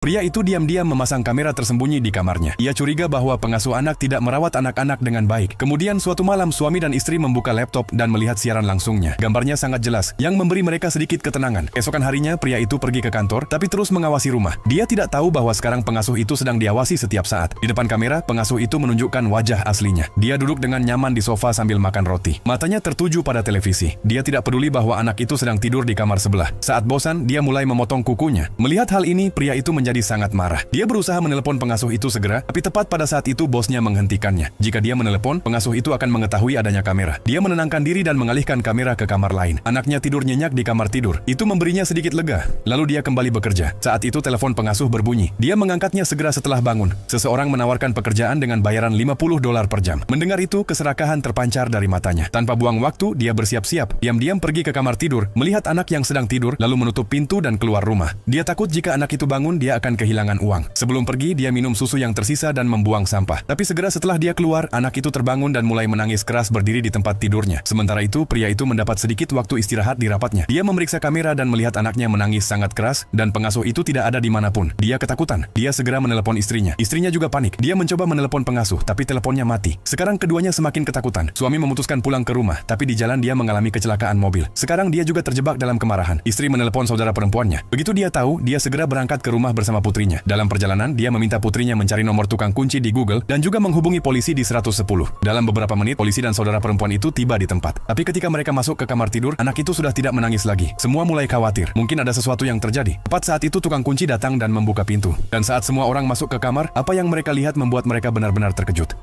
Pria itu diam-diam memasang kamera tersembunyi di kamarnya. Ia curiga bahwa pengasuh anak tidak merawat anak-anak dengan baik. Kemudian suatu malam suami dan istri membuka laptop dan melihat siaran langsungnya. Gambarnya sangat jelas, yang memberi mereka sedikit ketenangan. Esokan harinya, pria itu pergi ke kantor, tapi terus mengawasi rumah. Dia tidak tahu bahwa sekarang pengasuh itu sedang diawasi setiap saat. Di depan kamera, pengasuh itu menunjukkan wajah aslinya. Dia duduk dengan nyaman di sofa sambil makan roti. Matanya tertuju pada televisi. Dia tidak peduli bahwa anak itu sedang tidur di kamar sebelah. Saat bosan, dia mulai memotong kukunya. Melihat hal ini, pria itu menjadi sangat marah. Dia berusaha menelepon pengasuh itu segera, tapi tepat pada saat itu bosnya menghentikannya. Jika dia menelepon, pengasuh itu akan mengetahui adanya kamera. Dia menenangkan diri dan mengalihkan kamera ke kamar lain. Anaknya tidur nyenyak di kamar tidur. Itu memberinya sedikit lega. Lalu dia kembali bekerja. Saat itu telepon pengasuh berbunyi. Dia mengangkatnya segera setelah bangun. Seseorang menawarkan pekerjaan dengan bayaran $50 per jam. Mendengar itu, keserakahan terpancar dari matanya. Tanpa buang waktu, dia bersiap-siap. Diam-diam pergi ke kamar tidur, melihat anak yang sedang tidur, lalu menutup pintu dan keluar rumah. Dia takut jika anak itu bangun, dia akan kehilangan uang. Sebelum pergi, dia minum susu yang tersisa dan membuang sampah. Tapi segera setelah dia keluar, anak itu terbangun dan mulai menangis keras berdiri di tempat tidurnya. Sementara itu, pria itu mendapat sedikit waktu istirahat di rapatnya. Dia memeriksa kamera dan melihat anaknya menangis sangat keras, dan pengasuh itu tidak ada dimanapun. Dia ketakutan. Dia segera menelepon istrinya. Istrinya juga panik. Dia mencoba menelepon pengasuh, tapi teleponnya mati. Sekarang keduanya semakin ketakutan. Suami memutuskan pulang ke rumah, tapi di jalan dia mengalami kecelakaan mobil. Sekarang dia juga terjebak dalam kemarahan. Istri menelepon saudara perempuannya. Begitu dia tahu, dia segera berangkat ke rumah bersama putrinya. Dalam perjalanan, dia meminta putrinya mencari nomor tukang kunci di Google dan juga menghubungi polisi di 110. Dalam beberapa menit, polisi dan saudara perempuan itu tiba di tempat. Tapi ketika mereka masuk ke kamar tidur, anak itu sudah tidak menangis lagi. Semua mulai khawatir. Mungkin ada sesuatu yang terjadi. Tepat saat itu tukang kunci datang dan membuka pintu. Dan saat semua orang masuk ke kamar, apa yang mereka lihat membuat mereka benar-benar terkejut.